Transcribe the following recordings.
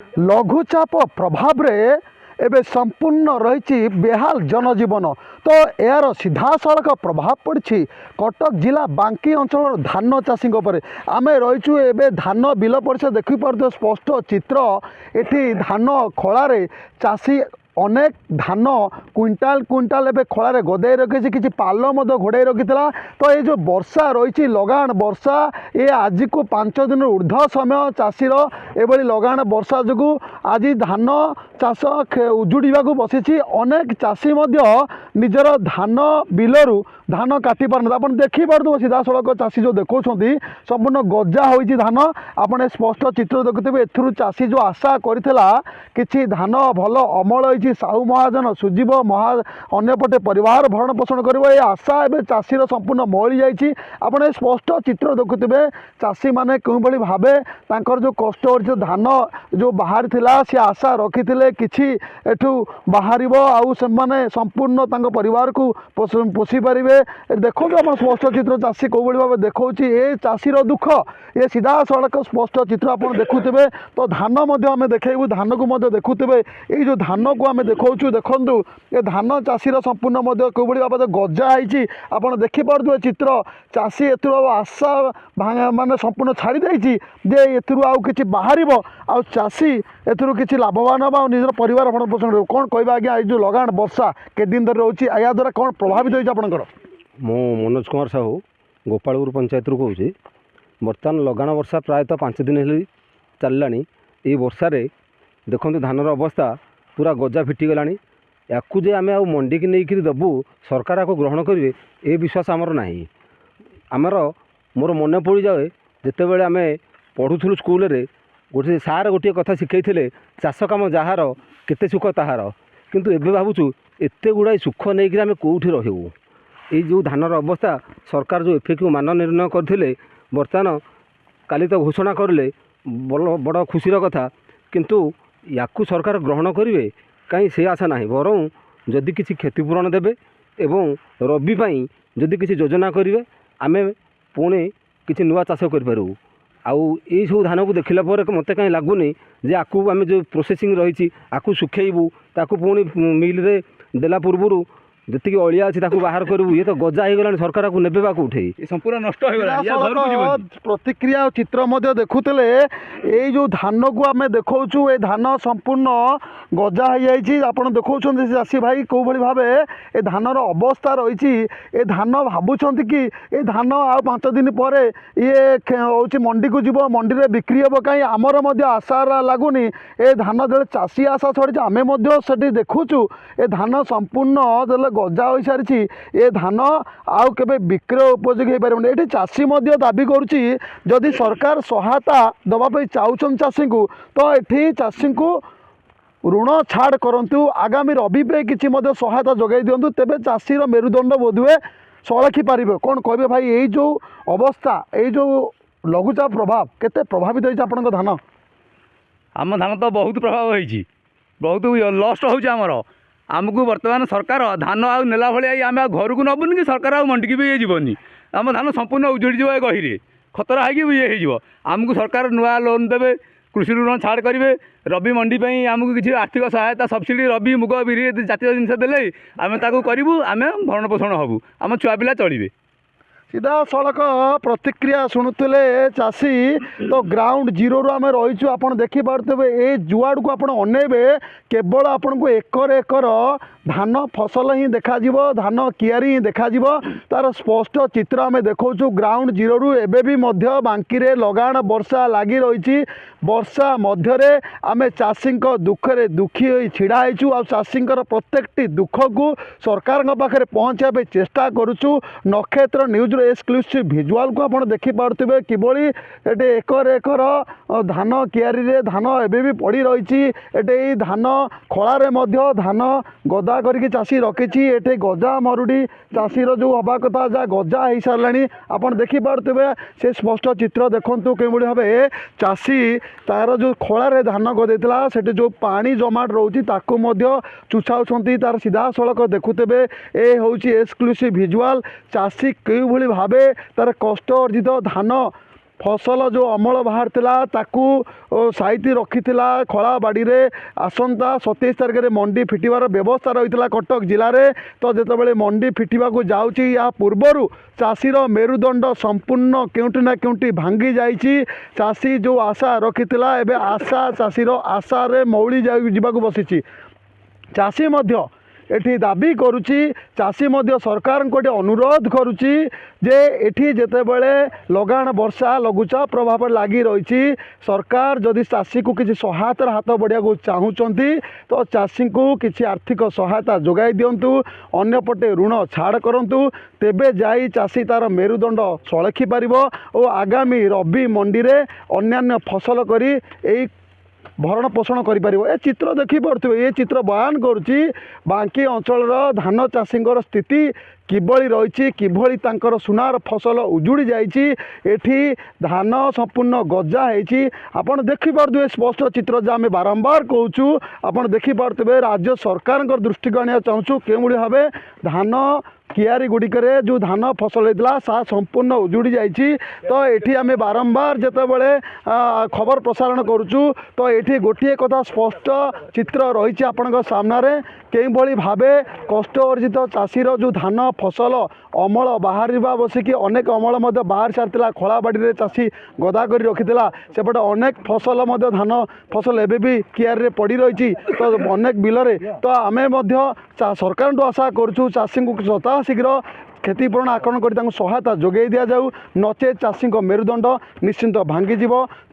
लघुचाप प्रभाव रे एबे संपूर्ण रही बेहाल जनजीवन। तो यार सीधा सड़क प्रभाव पड़ी कटक जिला बांकी अंचल धान चाषी आम रहीचु एबे धान बिल पड़ देखिपार स्पष्ट चित्र। एठी धान खଳାରେ चाषी अनेक धान क्विंटाल क्विंटाल एबे खଳାରେ गदाई रखी किसी पाल घोड़ाई रखी। तो ये जो वर्षा रही लगाण वर्षा ये आज को 5 दिन ऊर्ध्व समय चाषीर एभली लगाण वर्षा जो आज धान चाष उजुड़ा बसी अनेक चाषी निजर धान बिलरू धान काटी पारना। आप देखिपे सीधा सड़क चाषी जो देखा संपूर्ण गजा हो धान आपने स्पष्ट चित्र देखुवे। एथुरु चाषी जो आशा करथिला किछि धान भल अमल होइछि साहू महाजन सुजीव महा अन्यपटे परिवार भरण पोषण करिवो ये आशा एबे चाषीर संपूर्ण मळी जाइछि। आपने स्पष्ट चित्र देखुवे चाषी माने केउ भली भाबे तांकर जो कष्ट होइछि धान जो बाहर थिला से आशा रखिथिले किछि एठु बाहरिबो आउ से माने संपूर्ण तांको परिवार को पोषि पारिबे। देखो आप स्पष्ट चित्र चाषी कौ भाव देखा ये चाषीर दुख ये सीधा सड़क स्पष्ट चित्र आप देखुवे। तो धान आम देखू धान को देखुवे ये जो धान को आम देखा देखु ये धान चाषीर संपूर्ण कौ भाव गजा होती आप देखिपे चित्र। चाषी एथुर आशा माने संपूर्ण छाड़ी जे एथुर आउ कि बाहर आउ चाषी एथुर कि लाभवान हम निजर परिवार भरण पोषण कौन कहवा आज्ञा ये जो लगाण वर्षा के दिन धरी रोचे या द्वारा कौन प्रभावित होती आपंकर। मु मनोज कुमार साहू गोपालपुर पंचायत कहूँ। बर्तमान लगाण वर्षा प्रायतः 5 दिन हेली चललानी। ये वर्षा देखो धानर अवस्था पूरा गजा फिटिगला। या आम आ मंडी की नहीं दबू सरकार को ग्रहण करेंगे ये विश्वास आमर ना। आमर मोर मन पड़ जाए जिते आम पढ़ुलु स्कूल रे गोटे सार गोटे कथा शिखई चाष कम जार केते सुख ताहार किंतु एबे भावुँ एते गुड़ाई सुख नहीं कि आम कौटी रहू। ये जो धानर अवस्था सरकार जो एफएक्यू मान निर्णय करते बर्तमान काली तो घोषणा करले बड़ खुशीर कथा किंतु याकू सरकार ग्रहण करेंगे कहीं से आशा ना। बरं जदि किसी क्षतिपूरण देवे एवं रबी पाई जदि किसी योजना करेंगे आमे पुणे किसी नुआ चाष करूँ। आउ ये सब धान को देखला मत कहीं लगुनि जे आकू आम जो प्रोसेसिंग रही आकू सुखेबू ताकू पुणी मिल रे देला पूर्व जी अलिया अच्छी बाहर करूँ ये तो गजा हो गला सरकार को नेबे उठे संपूर्ण नष्ट हो प्रतिक्रिया और चित्र देखुले। ये जो धान को आम देखा ये धान संपूर्ण गजा हो जाए आप देखा चाषी भाई कौ भाई भाव ये धानर अवस्था रही। ये धान भावुं कि ये धान आ 5 दिन पर ये हूँ मंडी को जीव मंडी में बिक्री हम कहीं आमर आशा लगुनि ये धान जो चाषी आशा छड़ी आम से देखुचु ये धान संपूर्ण गजा हो सारी ये धान आउ के विक्रय उपयोगी हो पारे। ये चाषी दाबी करुच्ची जदि सरकार सहायता दवाई चाहूँ चाषी को तो ये चाषी को ऋण छाड़ करंतु आगामी रबी पे किसी सहायता जगै दिंतु तेबे चाषीर मेरुदंड बोधुए सलखी पारे। कौन कहे भाई यही जो अवस्था यही जो लघुचाप प्रभाव केते प्रभावित होइछ आपन धान। आम धान तो बहुत प्रभाव होइछि बहुत लस्ट होमर आमको बर्तमान सरकार धान आउ नेला भाई आम घर को नबुनि कि सरकार आ मंडी की भी ये जीवनी आम धान संपूर्ण उजुड़ी जाए गहिरे खतरा है ये हो आमको सरकार नुआ लोन देवे कृषि ऋण छाड़ करेंगे रबी मंडी पर आमको किसी आर्थिक सहायता सब्सिडी रबी मुग बिरी जातीय जिनस देले आम ताकू करूँ आम भरण पोषण हबू आम छुआ पिला चलिए। सीधा सड़क प्रतिक्रिया शुणुले चाषी। तो ग्राउंड जीरो रू आम रहीचु आप देखिपे ये जुआड़ को आप अनेबे केवल आपन को एकर एकर धान फसल ही देखा धान कियारी ही देखा तार स्पष्ट चित्र आम देखा। ग्राउंड जीरो रू एबे भी मध्य बांकी रे लगाण वर्षा लगी रही। वर्षा मध्य आम चाषी दुखे दुखी हो छिड़ा होइछु आ चाषी प्रत्येकटी दुख को सरकार पाखे पहुँचापे चेष्टा करुचु। नक्षत्र न्यूज एक्सक्लूसिव भिजुआल को आप देखिपे किभली ये एकर एकर धान कियारी रे धान एबे भी पड़ी रही। ये धान खଳାରେ धान गदा करके चाषी रखी। ये गजा मरुड़ी चाषीर जो हवा कथा जहाँ गजा हो सारे आप देखिपे से स्पष्ट चित्र देखु के भाव चाषी तार जो खଳାରେ धान गदेला से जो पानी जमाट रोचे चुछाऊँ तार सीधा सड़क देखुवे। ये हूँ एक्सक्लूसिव भिजुआल चाषी के भाव तार कष्ट अर्जित धान फसल जो अमल बाहर ताकू साइती रखी खला बाड़ी रे आसंता 27 तारिख में मंडी फिटिबार व्यवस्था रही कटक जिले में। तो जितेबाला मंडी फिटिबा जाऊँगी या पूर्वर चाषीर मेरुदंड संपूर्ण केउटी ना केउटी भांगी जाइए। चाषी जो आशा रखी एवं आशा चाषीर आशा रे मौली जावाक बसी। चाषी एठी दाबी करुची चाषी सरकार को अनुरोध करुची जे एठी जेतेबेले लगाण वर्षा लघुचाप प्रभाव लगी रही सरकार जदि चाषी को किसी सहायतार हाथ बढ़िया को चाहूँगी तो चाषी को किसी आर्थिक सहायता जोगाई दिंतु अन्यपटे ऋण छाड़ करूँ तेबे जाई चाषी तार मेरुदंड सलखी पार और आगामी रबी मंडी रे अन्यान्य फसल करी एई भरण पोषण कर चित्र देखिपे ये चित्र बयान करुच्ची बांकी अंचल धान चाषी स्थिति किभली रही किभली तांकर सुनार फसल उजुड़ी जाइए धान संपूर्ण गजा होती आपड़ देखिपे स्पष्ट चित्र जहाँ आम बारंबार कहूँ आपड़ देखिपे राज्य सरकार दृष्टि को आने चाहूँ के भाव धान कियारी गुड़िकरे जो धान फसल होता सा संपूर्ण उजुड़ी जाइए। तो ये आम बारंबार जितेबले खबर प्रसारण करुचु तो ये गोटे कथा स्पष्ट चित्र रही आपण सामने के भावे कष्ट अर्जित चाषीर जो धान फसल अमल बाहर बसिकी अनेक अमल बाहर सारी खला बाड़ी चाषी गदा कर रखी सेपटे अनेक फसल धान फसल एवं भी कियारी पड़ रही तो अनेक बिल तो आम सरकार आशा करुँ चाषी को सता शीघ्र क्षतिपूरण आकलन कर सहायता जोगे दि जाऊ नचे चाषी मेरुदंड निश्चिंत भांगीज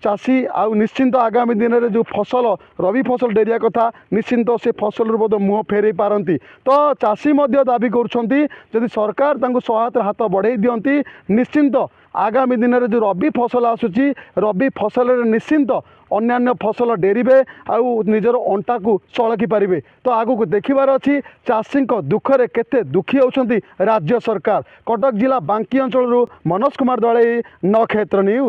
चाषी आउ निश्चिंत आगामी दिन में जो फसल रबी फसल डेरिया कथा निश्चिंत से फसल मुँह फेर पारती। तो चाषी दाबी कर सरकार सहायतार हाथ बढ़े दिंती निश्चिंत आगामी दिन में जो रबी फसल आसूची रबी फसल निश्चिंत अन्यान्य फसल डेरिबे आउ निजर अंटा को सलखी पारे। तो आगू देखिबार अच्छी चाषी दुखरे केते दुखी होती राज्य सरकार। कटक जिला बांकी अंचल मनोज कुमार दळे नक्षेत्र न्यूज।